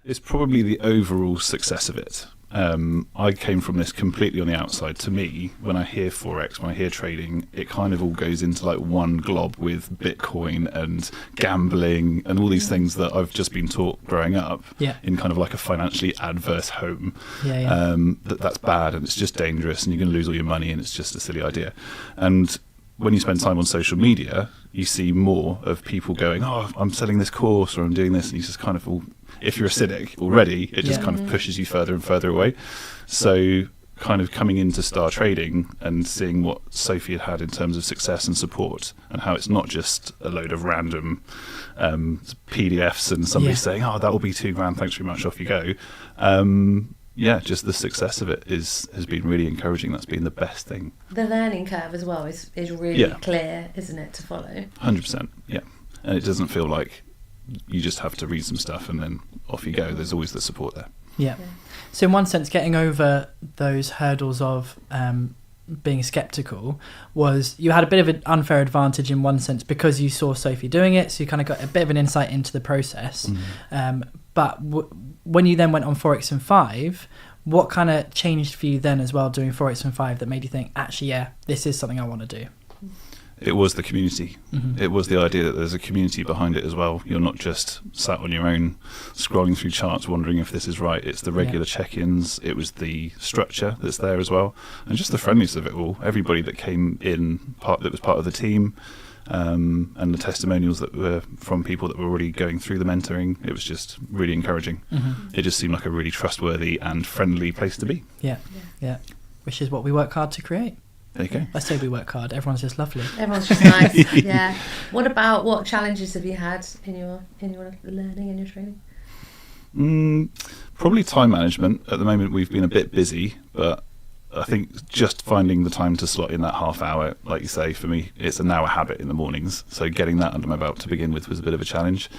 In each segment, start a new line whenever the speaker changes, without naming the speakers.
It's probably the overall success of it. I came from this completely on the outside. To me, when I hear Forex, when I hear trading, it kind of all goes into like one glob with Bitcoin and gambling and all these things that I've just been taught growing up in kind of like a financially adverse home. That's bad and it's just dangerous and you're going to lose all your money and it's just a silly idea. And when you spend time on social media, you see more of people going, oh, I'm selling this course or I'm doing this, and you just kind of all, if you're a cynic already, it just kind of pushes you further and further away. So kind of coming into Star Trading and seeing what Sophie had in terms of success and support, and how it's not just a load of random PDFs and somebody saying, oh, that will be $2,000, thanks very much, off you go. Just the success of it has been really encouraging. That's been the best thing.
The learning curve as well is really clear, isn't it, to follow?
100%, yeah. And it doesn't feel like you just have to read some stuff and then off you go. There's always the support there.
Yeah. So in one sense, getting over those hurdles of being sceptical was, you had a bit of an unfair advantage in one sense because you saw Sophie doing it, so you kind of got a bit of an insight into the process. But when you then went on Forex and 5, what kind of changed for you then as well doing Forex and 5 that made you think, actually, this is something I want to do?
It was the community. It was the idea that there's a community behind it as well. You're not just sat on your own scrolling through charts wondering if this is right. It's the regular check-ins. It was the structure that's there as well, and just the friendliness of it all. Everybody that came in, that was part of the team, and the testimonials that were from people that were already going through the mentoring, it was just really encouraging. It just seemed like a really trustworthy and friendly place to be. Yeah.
Which is what we work hard to create.
There you go.
I say we work hard. Everyone's just lovely.
Everyone's just nice. Yeah. What challenges have you had in your learning and your training?
Probably time management. At the moment, we've been a bit busy, but I think just finding the time to slot in that half hour, like you say, for me, it's now a habit in the mornings. So getting that under my belt to begin with was a bit of a challenge.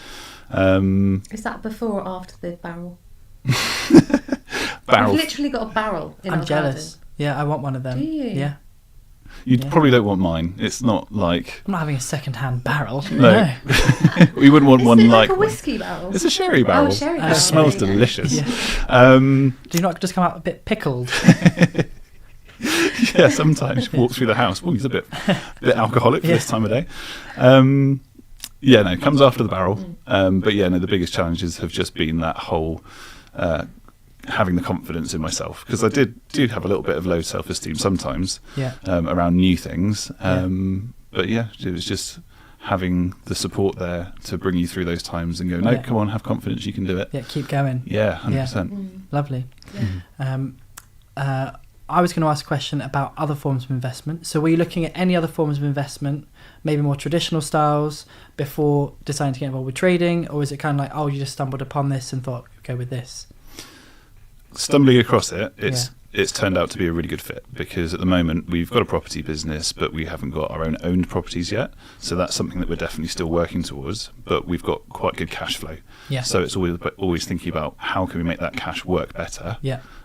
Is that before or after the barrel?
Barrel.
We've literally got a barrel in our
I'm jealous.
garden.
Yeah, I want one of them.
Do you?
Yeah.
You probably don't want mine. It's not like...
I'm not having a second-hand barrel.
No. We wouldn't want one like...
Is it like a whiskey barrel?
It's a sherry barrel.
Oh, sherry barrel.
It smells delicious.
Yeah. Do you not just come out a bit pickled?
Yeah, sometimes. Walk through the house. Oh, he's a bit alcoholic for this time of day. It comes after the barrel. But the biggest challenges have just been that whole... having the confidence in myself, because I do have a little bit of low self-esteem sometimes around new things, but it was just having the support there to bring you through those times and go, no, come on, have confidence, you can do it.
Keep going.
100%.
Lovely. I was going to ask a question about other forms of investment. So were you looking at any other forms of investment, maybe more traditional styles, before deciding to get involved with trading, or is it kind of like, you just stumbled upon this and thought, go with this?
Stumbling across it, it's turned out to be a really good fit, because at the moment we've got a property business, but we haven't got our own owned properties yet. So that's something that we're definitely still working towards, but we've got quite good cash flow. So it's always thinking about how can we make that cash work better.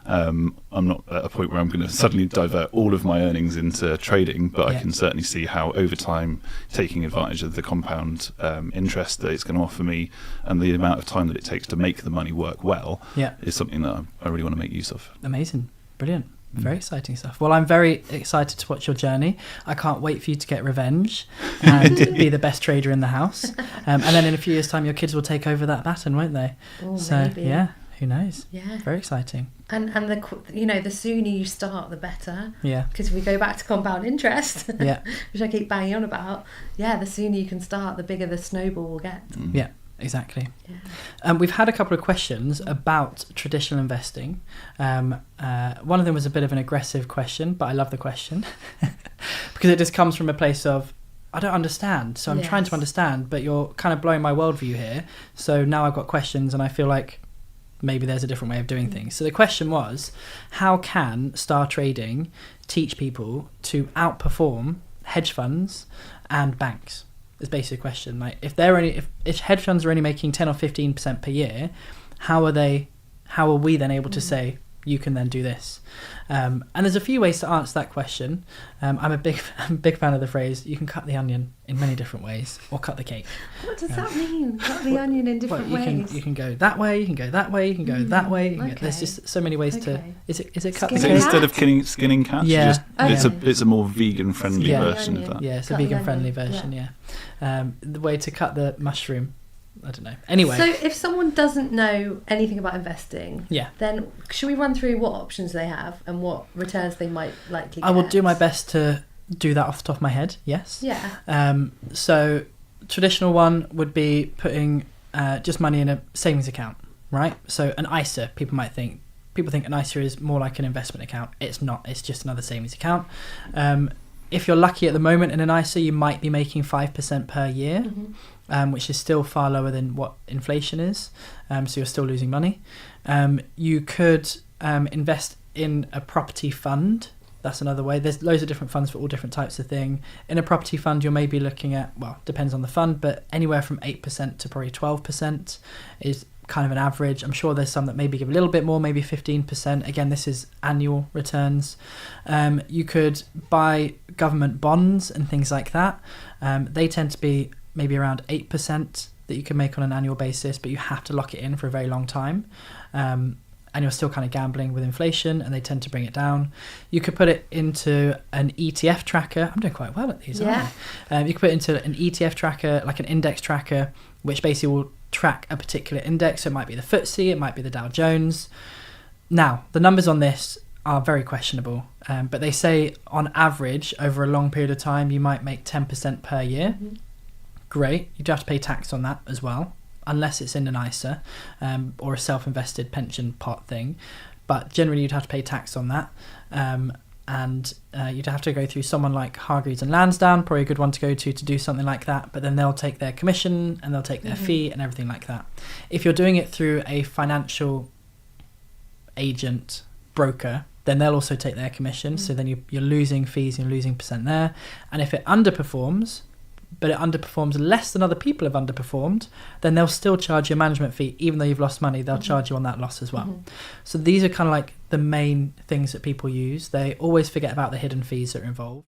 I'm not at a point where I'm going to suddenly divert all of my earnings into trading, but I can certainly see how over time taking advantage of the compound interest that it's going to offer me and the amount of time that it takes to make the money work well is something that I really want to make use of.
Amazing. Brilliant. Very exciting stuff. Well, I'm very excited to watch your journey. I can't wait for you to get revenge and be the best trader in the house. And then in a few years' time, your kids will take over that baton, won't they?
Oh,
so,
maybe.
Who knows?
Yeah.
Very exciting.
And the sooner you start, the better.
Yeah.
Because we go back to compound interest, which I keep banging on about. Yeah, the sooner you can start, the bigger the snowball will get.
Yeah. Exactly. We've had a couple of questions about traditional investing. One of them was a bit of an aggressive question, but I love the question because it just comes from a place of, I don't understand. So I'm trying to understand, but you're kind of blowing my worldview here. So now I've got questions and I feel like maybe there's a different way of doing things. So the question was, how can Star Trading teach people to outperform hedge funds and banks? Is basically a question. Like if hedge funds are only making 10 or 15% per year, how are we then able to say you can then do this. And there's a few ways to answer that question. I'm a big fan of the phrase, you can cut the onion in many different ways, or cut the cake.
What does that mean? Cut the onion in different ways?
You can go that way, you can go that way, you can go that way. There's just so many ways to... Is it cut the
Is it
cake?
instead of skinning cats?
Yeah.
It's a more vegan-friendly version of that.
Yeah, it's a vegan-friendly version, yeah. The way to cut the mushroom, I don't know. Anyway.
So if someone doesn't know anything about investing, then should we run through what options they have and what returns they might likely get?
I will do my best to do that off the top of my head, yes.
Yeah.
So traditional one would be putting just money in a savings account, right? So an ISA, people think an ISA is more like an investment account. It's not, it's just another savings account. If you're lucky at the moment in an ISA, you might be making 5% per year, which is still far lower than what inflation is. So you're still losing money. You could invest in a property fund. That's another way. There's loads of different funds for all different types of thing. In a property fund, you're maybe looking at, well, depends on the fund, but anywhere from 8% to probably 12% is kind of an average. I'm sure there's some that maybe give a little bit more, maybe 15%. Again, this is annual returns. You could buy government bonds and things like that. They tend to be maybe around 8% that you can make on an annual basis, but you have to lock it in for a very long time. And you're still kind of gambling with inflation, and they tend to bring it down. You could put it into an ETF tracker. I'm doing quite well at these, aren't I? You could put it into an ETF tracker, like an index tracker, which basically will track a particular index. So it might be the FTSE, it might be the Dow Jones. Now, the numbers on this are very questionable, but they say on average, over a long period of time, you might make 10% per year. Great. You do have to pay tax on that as well, unless it's in an ISA or a self-invested pension pot thing. But generally you'd have to pay tax on that. And you'd have to go through someone like Hargreaves and Lansdowne, probably a good one to go to do something like that. But then they'll take their commission and they'll take their fee and everything like that. If you're doing it through a financial agent broker, then they'll also take their commission. So then you're losing fees, you're losing percent there. And if it underperforms, but it underperforms less than other people have underperformed, then they'll still charge you a management fee. Even though you've lost money, they'll charge you on that loss as well. So these are kind of like the main things that people use. They always forget about the hidden fees that are involved.